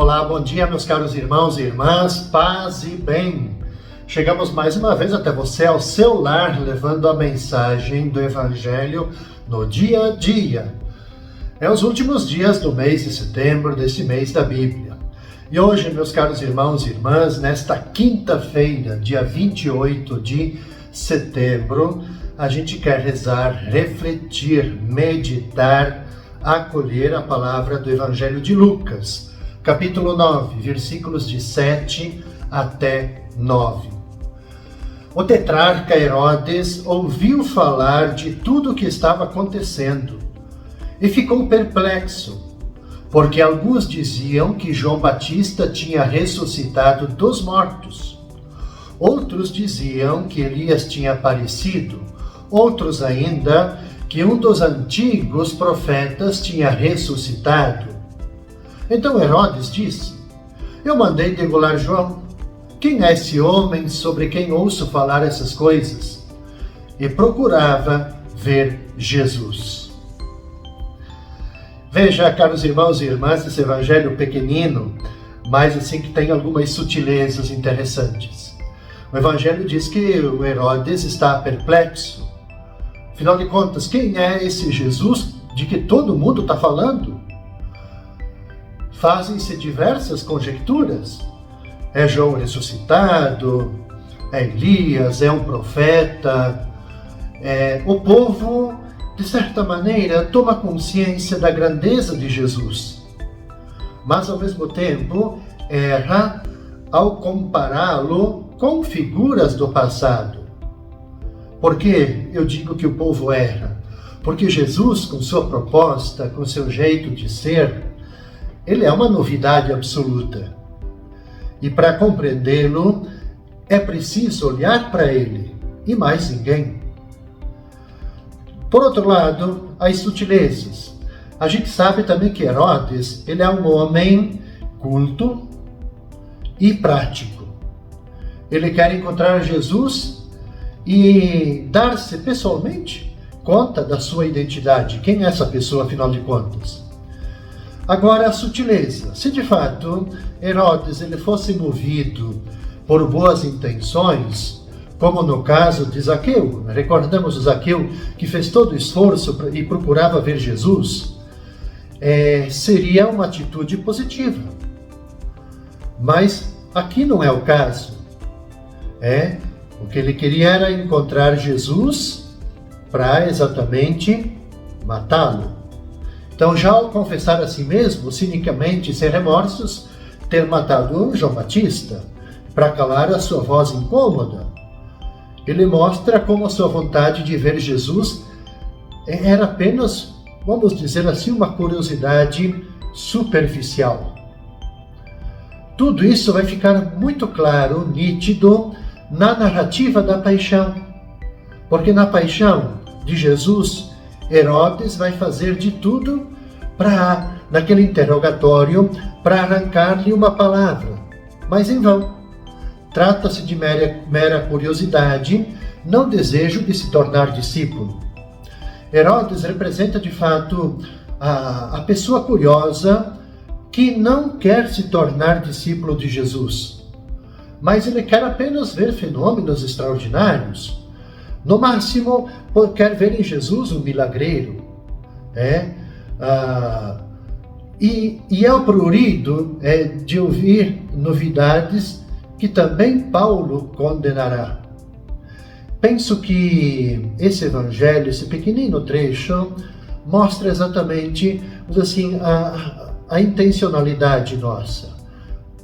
Olá, bom dia, meus caros irmãos e irmãs, paz e bem. Chegamos mais uma vez até você ao seu lar, levando a mensagem do Evangelho no dia a dia. É os últimos dias do mês de setembro, desse mês da Bíblia. E hoje, meus caros irmãos e irmãs, nesta quinta-feira, dia 28 de setembro, a gente quer rezar, refletir, meditar, acolher a palavra do Evangelho de Lucas, capítulo 9, versículos de 7 até 9. O tetrarca Herodes ouviu falar de tudo o que estava acontecendo e ficou perplexo, porque alguns diziam que João Batista tinha ressuscitado dos mortos. Outros diziam que Elias tinha aparecido, outros ainda que um dos antigos profetas tinha ressuscitado. Então Herodes disse: eu mandei degolar João. Quem é esse homem sobre quem ouço falar essas coisas? E procurava ver Jesus. Veja, caros irmãos e irmãs, esse evangelho pequenino, mas assim que tem algumas sutilezas interessantes. O evangelho diz que o Herodes está perplexo. Afinal de contas, quem é esse Jesus de que todo mundo está falando? Fazem-se diversas conjecturas. É João ressuscitado, é Elias, é um profeta. O povo, de certa maneira, toma consciência da grandeza de Jesus. Mas, ao mesmo tempo, erra ao compará-lo com figuras do passado. Por que eu digo que o povo erra? Porque Jesus, com sua proposta, com seu jeito de ser, ele é uma novidade absoluta. E para compreendê-lo, é preciso olhar para ele, e mais ninguém. Por outro lado, as sutilezas. A gente sabe também que Herodes, ele é um homem culto e prático. Ele quer encontrar Jesus e dar-se pessoalmente conta da sua identidade. Quem é essa pessoa, afinal de contas? Agora, a sutileza. Se de fato Herodes ele fosse movido por boas intenções, como no caso de Zaqueu, recordamos o Zaqueu que fez todo o esforço e procurava ver Jesus, seria uma atitude positiva. Mas aqui não é o caso. O que ele queria era encontrar Jesus para exatamente matá-lo. Então, já ao confessar a si mesmo, cinicamente, sem remorsos, ter matado João Batista para calar a sua voz incômoda, ele mostra como a sua vontade de ver Jesus era apenas, vamos dizer assim, uma curiosidade superficial. Tudo isso vai ficar muito claro, nítido, na narrativa da paixão. Porque na paixão de Jesus, Herodes vai fazer de tudo naquele interrogatório, para arrancar-lhe uma palavra, mas em vão. Trata-se de mera curiosidade, não desejo de se tornar discípulo. Herodes representa de fato a pessoa curiosa que não quer se tornar discípulo de Jesus, mas ele quer apenas ver fenômenos extraordinários. No máximo, quer ver em Jesus um milagreiro. E é o prurido de ouvir novidades que também Paulo condenará. Penso que esse evangelho, esse pequenino trecho, mostra exatamente assim, a intencionalidade nossa.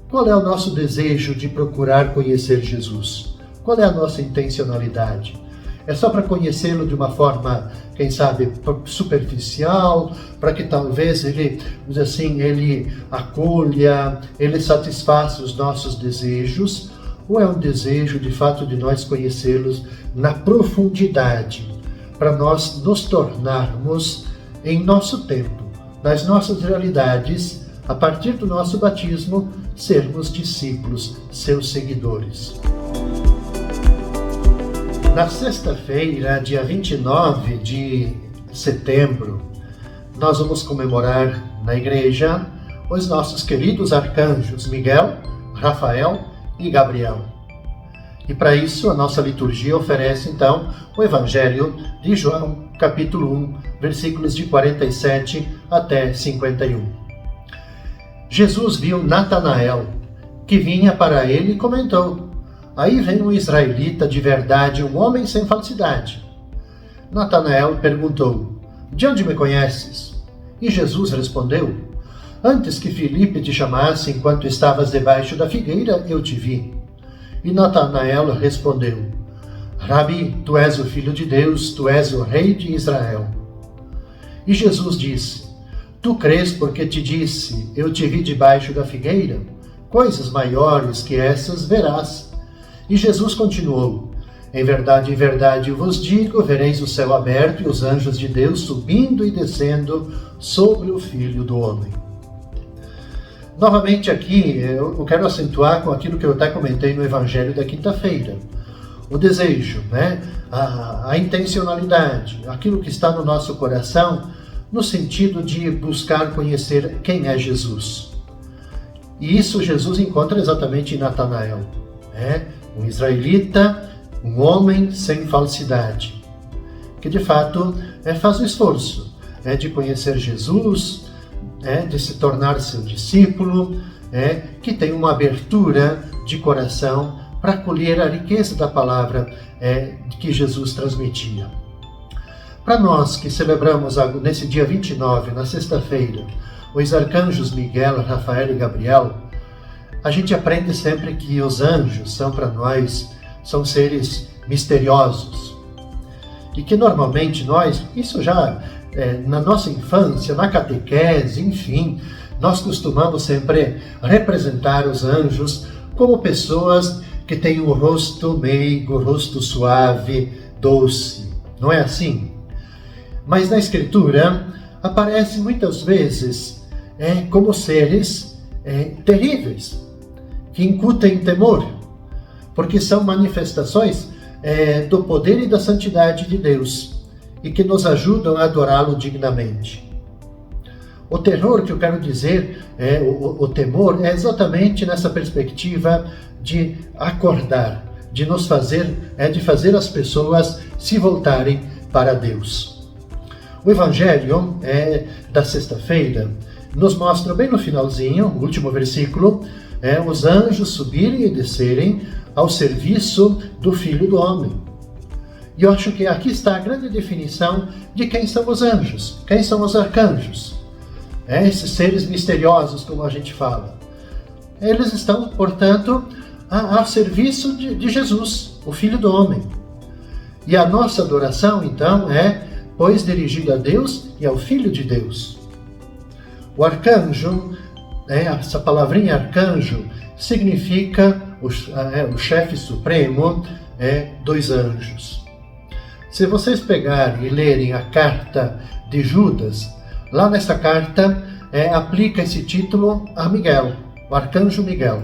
Qual é o nosso desejo de procurar conhecer Jesus? Qual é a nossa intencionalidade? É só para conhecê-lo de uma forma, quem sabe, superficial, para que talvez ele acolha, ele satisfaça os nossos desejos, ou é um desejo, de fato, de nós conhecê-los na profundidade, para nós nos tornarmos, em nosso tempo, nas nossas realidades, a partir do nosso batismo, sermos discípulos, seus seguidores. Na sexta-feira, dia 29 de setembro, nós vamos comemorar na igreja os nossos queridos arcanjos Miguel, Rafael e Gabriel. E para isso a nossa liturgia oferece então o Evangelho de João, capítulo 1, versículos de 47 até 51. Jesus viu Natanael, que vinha para ele e comentou: "Aí vem um israelita de verdade, um homem sem falsidade." Natanael perguntou: "De onde me conheces?" E Jesus respondeu: "Antes que Filipe te chamasse, enquanto estavas debaixo da figueira, eu te vi." E Natanael respondeu: "Rabi, tu és o Filho de Deus, tu és o Rei de Israel." E Jesus disse: "Tu crês porque te disse, eu te vi debaixo da figueira? Coisas maiores que essas verás." E Jesus continuou: em verdade eu vos digo, vereis o céu aberto e os anjos de Deus subindo e descendo sobre o Filho do Homem." Novamente aqui, eu quero acentuar com aquilo que eu até comentei no Evangelho da quinta-feira. O desejo, a intencionalidade, aquilo que está no nosso coração, no sentido de buscar conhecer quem é Jesus. E isso Jesus encontra exatamente em Natanael. Um israelita, um homem sem falsidade, que de fato faz o esforço de conhecer Jesus, de se tornar seu discípulo, que tem uma abertura de coração para acolher a riqueza da palavra que Jesus transmitia. Para nós que celebramos nesse dia 29, na sexta-feira, os arcanjos Miguel, Rafael e Gabriel, a gente aprende sempre que os anjos são para nós, são seres misteriosos. E que normalmente nós, isso já na nossa infância, na catequese, enfim, nós costumamos sempre representar os anjos como pessoas que têm um rosto meigo, rosto suave, doce. Não é assim? Mas na Escritura aparece muitas vezes como seres terríveis, que incutem temor, porque são manifestações do poder e da santidade de Deus e que nos ajudam a adorá-lo dignamente. O terror que eu quero dizer, o temor, é exatamente nessa perspectiva de acordar, de nos fazer, de fazer as pessoas se voltarem para Deus. O Evangelho da sexta-feira nos mostra bem no finalzinho, o último versículo, os anjos subirem e descerem ao serviço do Filho do Homem. E eu acho que aqui está a grande definição de quem são os anjos, quem são os arcanjos. Esses seres misteriosos, como a gente fala. Eles estão, portanto, a serviço de Jesus, o Filho do Homem. E a nossa adoração, então, pois, dirigida a Deus e ao Filho de Deus. O arcanjo, essa palavrinha arcanjo, significa o chefe supremo dos anjos. Se vocês pegarem e lerem a carta de Judas, lá nessa carta aplica esse título a Miguel, o arcanjo Miguel.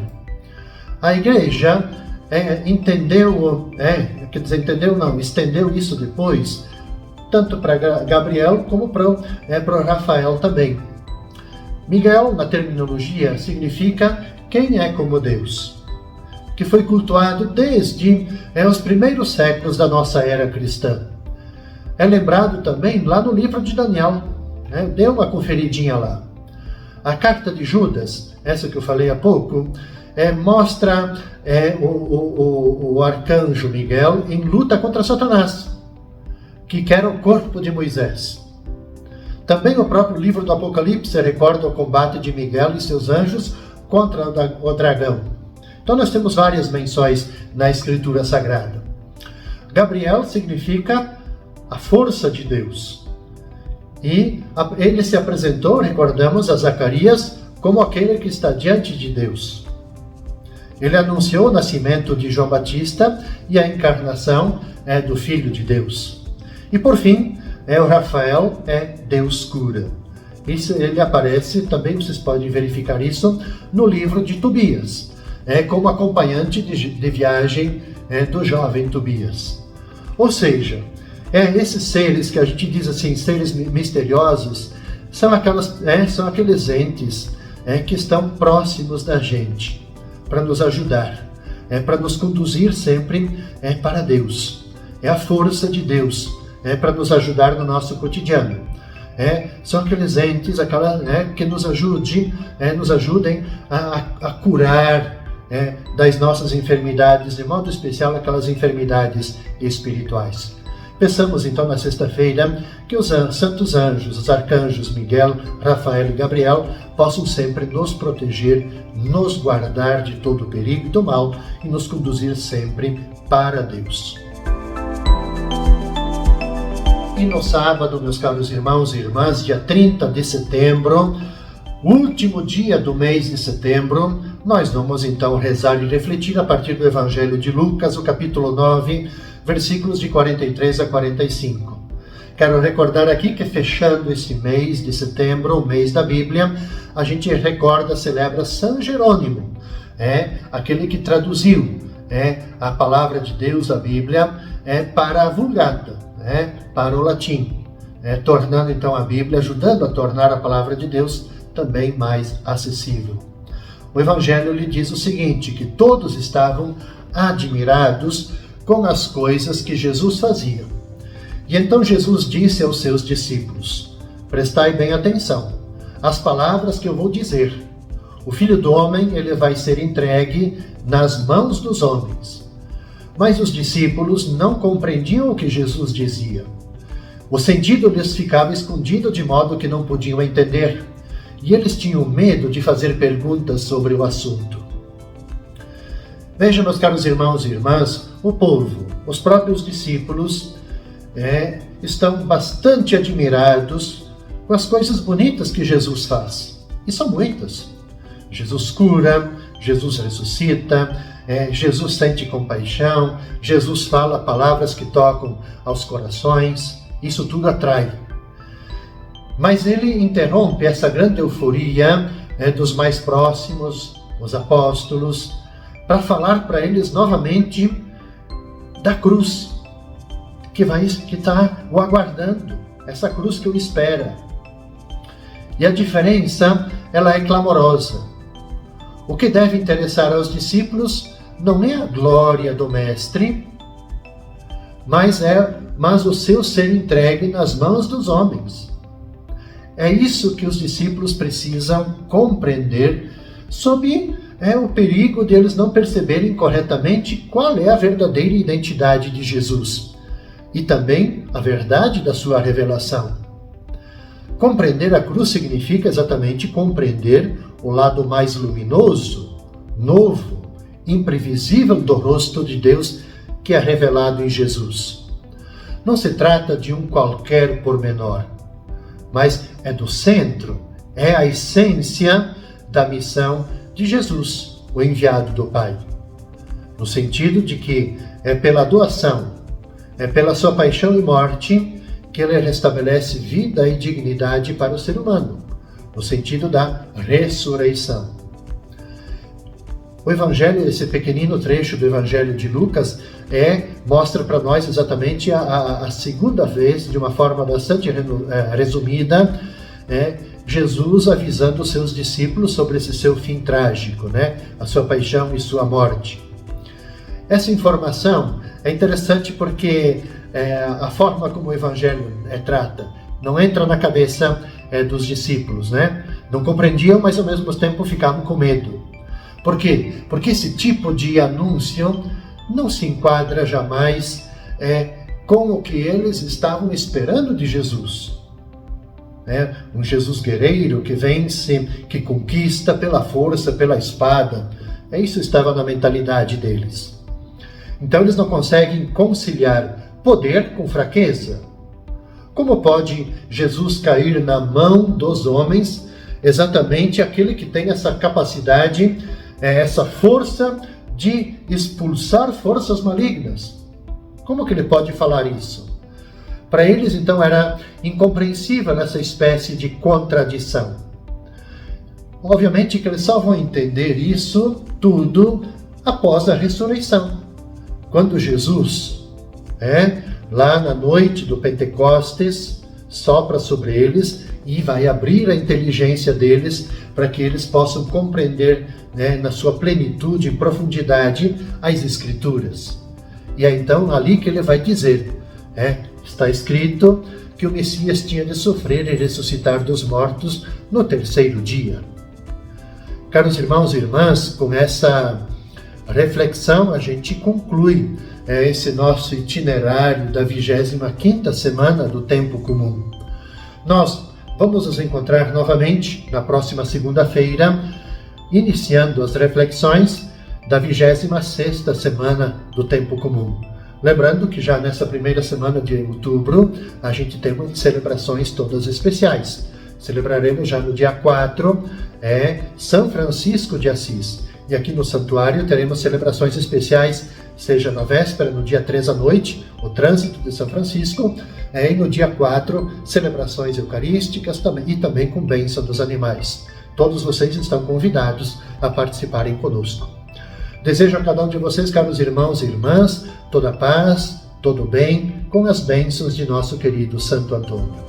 A igreja estendeu isso depois, tanto para Gabriel como para Rafael também. Miguel, na terminologia, significa quem é como Deus, que foi cultuado desde os primeiros séculos da nossa era cristã. É lembrado também lá no livro de Daniel. Dê uma conferidinha lá. A carta de Judas, essa que eu falei há pouco, mostra o arcanjo Miguel em luta contra Satanás, que quer o corpo de Moisés. Também o próprio livro do Apocalipse recorda o combate de Miguel e seus anjos contra o dragão. Então nós temos várias menções na Escritura Sagrada. Gabriel significa a força de Deus. E ele se apresentou, recordamos, a Zacarias como aquele que está diante de Deus. Ele anunciou o nascimento de João Batista e a encarnação do Filho de Deus. E por fim, o Rafael Deus cura. Ele aparece, também vocês podem verificar isso, no livro de Tobias, como acompanhante de viagem do jovem Tobias. Ou seja, esses seres que a gente diz assim, seres misteriosos, são aqueles entes que estão próximos da gente, para nos ajudar, para nos conduzir sempre para Deus. É a força de Deus para nos ajudar no nosso cotidiano. São aqueles entes que nos ajudem a curar das nossas enfermidades, de modo especial aquelas enfermidades espirituais. Peçamos então na sexta-feira que os santos anjos, os arcanjos Miguel, Rafael e Gabriel possam sempre nos proteger, nos guardar de todo o perigo e do mal e nos conduzir sempre para Deus. E no sábado, meus caros irmãos e irmãs, dia 30 de setembro, último dia do mês de setembro, nós vamos então rezar e refletir a partir do Evangelho de Lucas, o capítulo 9, versículos de 43 a 45. Quero recordar aqui que fechando esse mês de setembro, o mês da Bíblia, a gente recorda, celebra São Jerônimo, aquele que traduziu a palavra de Deus, a Bíblia, para a Vulgata, para o latim, tornando então a Bíblia, ajudando a tornar a palavra de Deus também mais acessível. O Evangelho lhe diz o seguinte, que todos estavam admirados com as coisas que Jesus fazia. E então Jesus disse aos seus discípulos, prestai bem atenção às palavras que eu vou dizer. O Filho do Homem, ele vai ser entregue nas mãos dos homens. Mas os discípulos não compreendiam o que Jesus dizia. O sentido lhes ficava escondido de modo que não podiam entender. E eles tinham medo de fazer perguntas sobre o assunto. Vejam, meus caros irmãos e irmãs, o povo, os próprios discípulos, estão bastante admirados com as coisas bonitas que Jesus faz. E são muitas. Jesus cura, Jesus ressuscita, Jesus sente compaixão, Jesus fala palavras que tocam aos corações. Isso tudo atrai. Mas ele interrompe essa grande euforia dos mais próximos, os apóstolos, para falar para eles novamente da cruz, que está o aguardando, essa cruz que o espera. E a diferença, ela é clamorosa. O que deve interessar aos discípulos não é a glória do Mestre, mas o seu ser entregue nas mãos dos homens. É isso que os discípulos precisam compreender sob o perigo de eles não perceberem corretamente qual é a verdadeira identidade de Jesus e também a verdade da sua revelação. Compreender a cruz significa exatamente compreender o lado mais luminoso, novo, imprevisível do rosto de Deus que é revelado em Jesus. Não se trata de um qualquer pormenor, mas é do centro, é a essência da missão de Jesus, o enviado do Pai. No sentido de que é pela doação, é pela sua paixão e morte que ele restabelece vida e dignidade para o ser humano, no sentido da ressurreição. O Evangelho, esse pequenino trecho do Evangelho de Lucas, mostra para nós exatamente a segunda vez, de uma forma bastante resumida, Jesus avisando os seus discípulos sobre esse seu fim trágico, a sua paixão e sua morte. Essa informação é interessante porque a forma como o Evangelho trata não entra na cabeça dos discípulos, Não compreendiam, mas ao mesmo tempo ficavam com medo. Por quê? Porque esse tipo de anúncio não se enquadra jamais com o que eles estavam esperando de Jesus. Um Jesus guerreiro que vence, que conquista pela força, pela espada. Isso estava na mentalidade deles. Então eles não conseguem conciliar poder com fraqueza. Como pode Jesus cair na mão dos homens, exatamente aquele que tem essa capacidade, essa força de expulsar forças malignas? Como que ele pode falar isso? Para eles, então, era incompreensível essa espécie de contradição. Obviamente que eles só vão entender isso tudo após a ressurreição. Quando Jesus, lá na noite do Pentecostes, sopra sobre eles e vai abrir a inteligência deles para que eles possam compreender, né, na sua plenitude e profundidade as Escrituras. E é então ali que ele vai dizer, está escrito que o Messias tinha de sofrer e ressuscitar dos mortos no terceiro dia. Caros irmãos e irmãs, com essa reflexão a gente conclui esse nosso itinerário da 25ª semana do Tempo Comum. Nós vamos nos encontrar novamente na próxima segunda-feira, iniciando as reflexões da 26ª semana do Tempo Comum. Lembrando que já nessa primeira semana de outubro, a gente tem celebrações todas especiais. Celebraremos já no dia 4, São Francisco de Assis. E aqui no santuário teremos celebrações especiais, seja na véspera, no dia 3 à noite, o trânsito de São Francisco, e no dia 4, celebrações eucarísticas e também com bênção dos animais. Todos vocês estão convidados a participarem conosco. Desejo a cada um de vocês, caros irmãos e irmãs, toda paz, todo bem, com as bênçãos de nosso querido Santo Antônio.